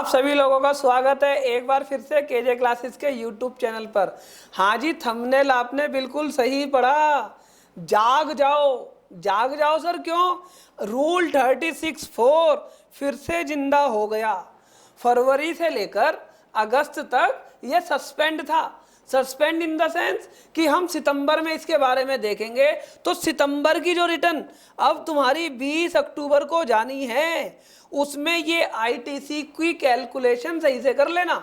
आप सभी लोगों का स्वागत है एक बार फिर से केजे क्लासेस के यूट्यूब चैनल पर। हाँ जी, थंबनेल आपने बिल्कुल सही पढ़ा। जाग जाओ, जाग जाओ सर। क्यों? रूल 36(4) फिर से जिंदा हो गया। फरवरी से लेकर अगस्त तक ये सस्पेंड था। सस्पेंड इन द सेंस कि हम सितंबर में इसके बारे में देखेंगे। तो सितंबर की जो रिटर्न अब तुम्हारी 20 अक्टूबर को जानी है, उसमें ये आईटीसी की कैलकुलेशन सही से कर लेना,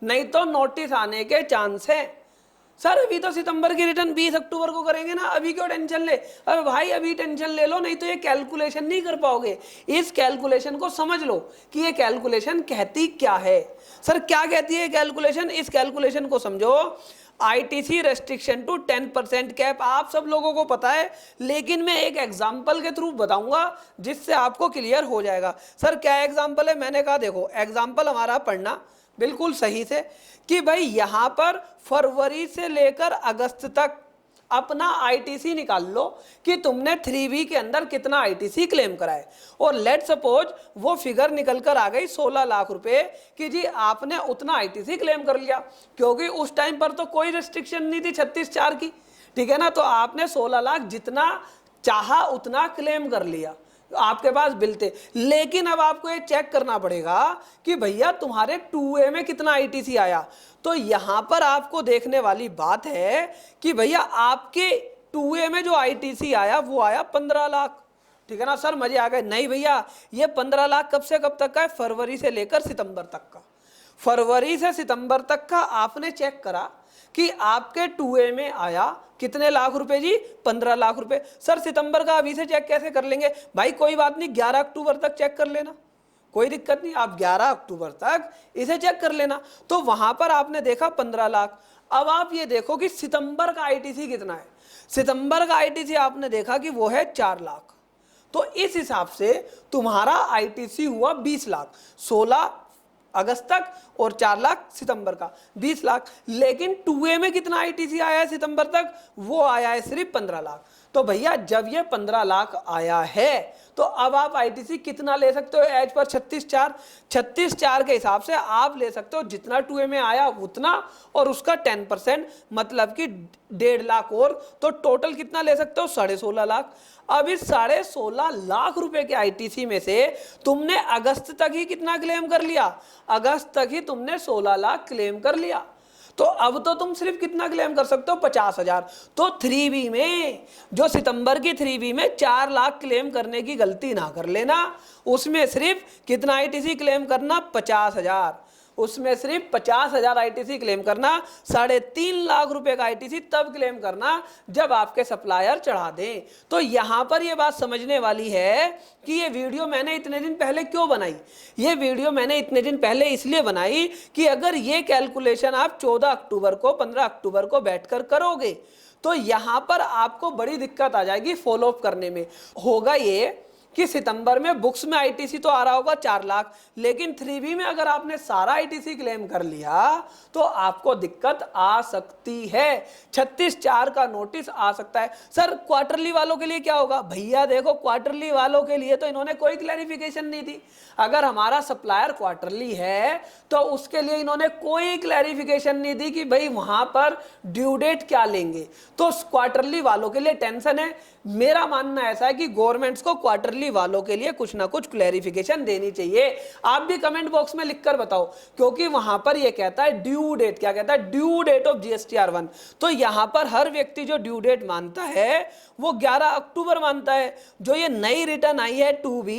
नहीं तो नोटिस आने के चांस है। सर अभी तो सितंबर की रिटर्न 20 अक्टूबर को करेंगे ना, अभी क्यों टेंशन ले? अरे भाई अभी टेंशन ले लो, नहीं तो ये कैलकुलेशन नहीं कर पाओगे। इस कैलकुलेशन को समझ लो कि ये कैलकुलेशन कहती क्या है। सर क्या कहती है कैलकुलेशन? इस कैलकुलेशन को समझो। आईटीसी रेस्ट्रिक्शन टू 10% कैप आप सब लोगों को पता है, लेकिन मैं एक एग्जांपल के थ्रू बताऊंगा जिससे आपको क्लियर हो जाएगा। सर क्या एग्जांपल है? मैंने कहा देखो एग्जांपल हमारा पढ़ना बिल्कुल सही से कि भाई यहां पर फरवरी से लेकर अगस्त तक अपना आईटीसी निकाल लो कि तुमने 3B के अंदर कितना आईटीसी क्लेम करा है। और लेट सपोज वो फिगर निकल कर आ गई 16 लाख रुपए कि जी आपने उतना आईटीसी क्लेम कर लिया, क्योंकि उस टाइम पर तो कोई रिस्ट्रिक्शन नहीं थी 36(4) की, ठीक है ना। तो आपने 16 लाख जितना चाहा उतना क्लेम कर लिया, आपके पास बिल थे। लेकिन अब आपको ये चेक करना पड़ेगा कि भैया तुम्हारे 2A में कितना आईटीसी आया। तो यहां पर आपको देखने वाली बात है कि भैया आपके 2A में जो आईटीसी आया वो आया 15 लाख, ठीक है ना। सर मजे आ गए? नहीं भैया, ये 15 लाख कब से कब तक का है? फरवरी से लेकर सितंबर तक का। फरवरी से सितंबर तक का आपने चेक करा कि आपके 2A में आया कितने लाख रुपए जी? 15 लाख रुपए। सर सितंबर का अभी से चेक कैसे कर लेंगे? भाई कोई बात नहीं, 11 अक्टूबर तक चेक कर लेना, कोई दिक्कत नहीं। आप 11 अक्टूबर तक इसे चेक कर लेना। तो वहां पर आपने देखा 15 लाख। अब आप ये देखो कि सितंबर का आईटीसी कितना है। सितंबर का आईटीसी आपने देखा कि वो है 4 लाख। तो इस हिसाब से तुम्हारा आईटीसी हुआ 20 लाख, 16 अगस्त तक और 4 लाख सितंबर का, 20 लाख। लेकिन 2A में कितना आईटीसी आया है सितंबर तक? वो आया है सिर्फ 15 लाख। तो भैया जब ये 15 लाख आया है तो अब आप आईटीसी कितना ले सकते हो एज पर 36(4)? 36(4) के हिसाब से आप ले सकते हो जितना 2A में आया उतना और उसका 10%, मतलब कि 1.5 लाख और। तो टोटल कितना ले सकते हो? 16.5 लाख। अब इस 16.5 लाख रुपए के आईटीसी में से तुमने अगस्त तक ही कितना क्लेम कर लिया? अगस्त तक ही तुमने 16 लाख क्लेम कर लिया। तो अब तो तुम सिर्फ कितना क्लेम कर सकते हो? 50,000। तो 3B में, जो सितंबर की 3B में 4 लाख क्लेम करने की गलती ना कर लेना। उसमें सिर्फ कितना आईटीसी क्लेम करना? 50,000। उसमें सिर्फ 50,000 आईटीसी क्लेम करना। 3.5 लाख रुपए का आईटीसी तब क्लेम करना जब आपके सप्लायर चढ़ा दें। तो यहां पर यह बात समझने वाली है कि ये वीडियो मैंने इतने दिन पहले क्यों बनाई। ये वीडियो मैंने इतने दिन पहले इसलिए बनाई कि अगर ये कैलकुलेशन आप 14 अक्टूबर को 15 अक्टूबर को बैठकर करोगे तो यहां पर आपको बड़ी दिक्कत आ जाएगी फॉलो अप करने में। होगा ये कि सितंबर में बुक्स में आईटीसी तो आ रहा होगा 4 लाख, लेकिन 3B में अगर आपने सारा आईटीसी क्लेम कर लिया तो आपको दिक्कत आ सकती है। 36(4) का नोटिस आ सकता है। सर क्वार्टरली वालों के लिए क्या होगा? भैया देखो क्वार्टरली वालों के लिए तो इन्होंने कोई क्लैरिफिकेशन नहीं दी। अगर हमारा सप्लायर क्वार्टरली है तो उसके लिए इन्होंने कोई क्लैरिफिकेशन नहीं दी कि भाई वहां पर ड्यू डेट क्या लेंगे। तो क्वार्टरली वालों के लिए टेंशन है। मेरा मानना ऐसा है कि गवर्नमेंट्स को क्वार्टरली वालों के लिए कुछ ना कुछ क्लैरिफिकेशन देनी चाहिए। आप भी कमेंट बॉक्स में लिखकर बताओ, क्योंकि वहां पर यह कहता है ड्यू डेट, क्या कहता है? Due date of GSTR1। तो यहां पर हर व्यक्ति जो ड्यू डेट मानता है वो 11 अक्टूबर मानता है। जो ये नई रिटर्न आई है 2B,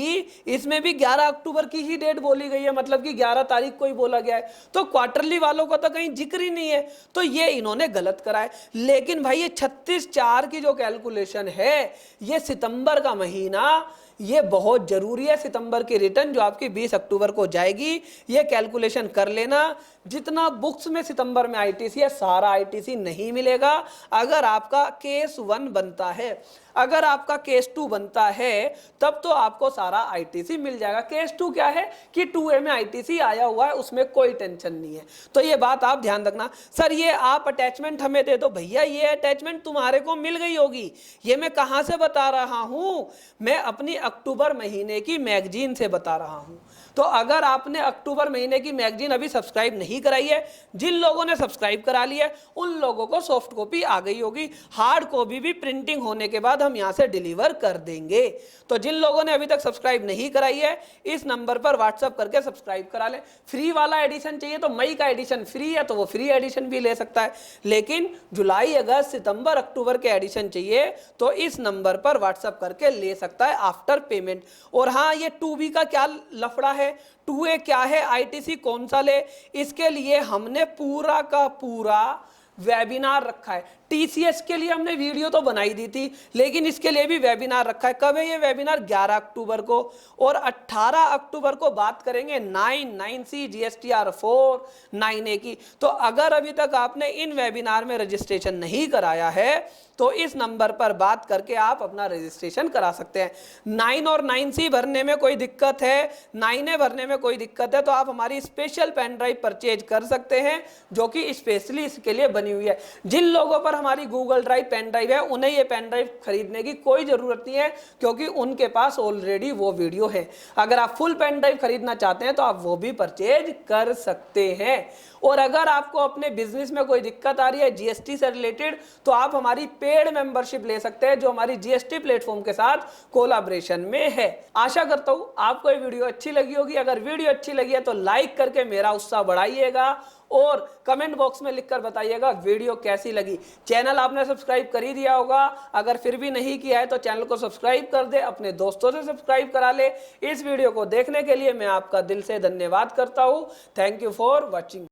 इसमें भी 11 अक्टूबर की ही डेट बोली गई है, मतलब कि 11 तारीख को ही बोला गया है। तो क्वार्टरली वालों का तो कहीं जिक्र ही नहीं है। तो ये इन्होंने गलत करा है। लेकिन भाई ये 36(4) की जो कैलकुलेशन है, ये सितंबर का महीना, ये बहुत जरूरी है। सितंबर की रिटर्न जो आपकी 20 अक्टूबर को जाएगी, ये कैलकुलेशन कर लेना। जितना बुक्स में सितंबर में आईटीसी है सारा आईटीसी नहीं मिलेगा अगर आपका केस 1 बनता है। अगर आपका केस 2 बनता है तब तो आपको सारा आईटीसी मिल जाएगा। केस 2 क्या है कि 2A में आईटीसी आया हुआ है, उसमें कोई टेंशन नहीं है। तो ये बात आप ध्यान रखना। सर ये आप अटैचमेंट हमें दे दो, भैया ये अटैचमेंट तुम्हारे को मिल गई होगी। ये मैं कहां से बता रहा हूं, मैं अपनी अक्टूबर महीने की मैगजीन से बता रहा हूं। तो अगर आपने अक्टूबर महीने की मैगजीन अभी सब्सक्राइब नहीं कराई है, जिन लोगों ने सब्सक्राइब करा लिया है उन लोगों को सॉफ्ट कॉपी आ गई होगी, हार्ड कॉपी भी प्रिंटिंग होने के बाद हम यहां से डिलीवर कर देंगे। तो जिन लोगों ने अभी तक सब्सक्राइब नहीं कराई है, इस नंबर पर व्हाट्सएप करके सब्सक्राइब करा ले। फ्री वाला एडिशन चाहिए तो मई का एडिशन फ्री है, तो वो फ्री एडिशन भी ले सकता है। लेकिन जुलाई, अगस्त, सितंबर, अक्टूबर के एडिशन चाहिए तो इस नंबर पर व्हाट्सएप करके ले सकता है आफ्टर पेमेंट। और हाँ, ये 2B का क्या लफड़ा है, 2A क्या है, आईटीसी कौन सा ले, इसके लिए हमने पूरा का पूरा वेबिनार रखा है। टीसीएस के लिए हमने वीडियो तो बनाई दी थी, लेकिन इसके लिए भी वेबिनार रखा है। कब है ये वेबिनार? 11 अक्टूबर को। और 18 अक्टूबर को बात करेंगे 9C GSTR 4 9A की। तो अगर अभी तक आपने इन वेबिनार में रजिस्ट्रेशन नहीं कराया है तो इस नंबर पर बात करके आप अपना रजिस्ट्रेशन करा सकते हैं। 9 और 9C भरने में कोई दिक्कत है, 9A भरने में कोई दिक्कत है तो आप हमारी स्पेशल पेन ड्राइव परचेज कर सकते हैं, जो कि स्पेशली इसके लिए बनी हुई है। जिन लोगों पर हमारी गूगल ड्राइव पेन ड्राइव है उन्हें ये पेन ड्राइव खरीदने की कोई जरूरत नहीं है, क्योंकि उनके पास ऑलरेडी वो वीडियो है। अगर आप फुल पेन ड्राइव खरीदना चाहते हैं तो आप वो भी परचेज कर सकते हैं। और अगर आपको अपने बिजनेस में कोई दिक्कत आ रही है जीएसटी से रिलेटेड, तो आप हमारी पेड मेंबरशिप ले सकते हैं, जो हमारी जीएसटी प्लेटफॉर्म के साथ कोलैबोरेशन में है। आशा करता हूं आपको ये वीडियो अच्छी लगी होगी। अगर वीडियो अच्छी लगी है तो लाइक करके मेरा उत्साह बढ़ाइएगा और कमेंट बॉक्स में लिखकर बताइएगा वीडियो कैसी लगी। चैनल आपने सब्सक्राइब कर ही दिया होगा, अगर फिर भी नहीं किया है तो चैनल को सब्सक्राइब कर दे, अपने दोस्तों से सब्सक्राइब करा ले। इस वीडियो को देखने के लिए मैं आपका दिल से धन्यवाद करता हूं। Thank you for watching.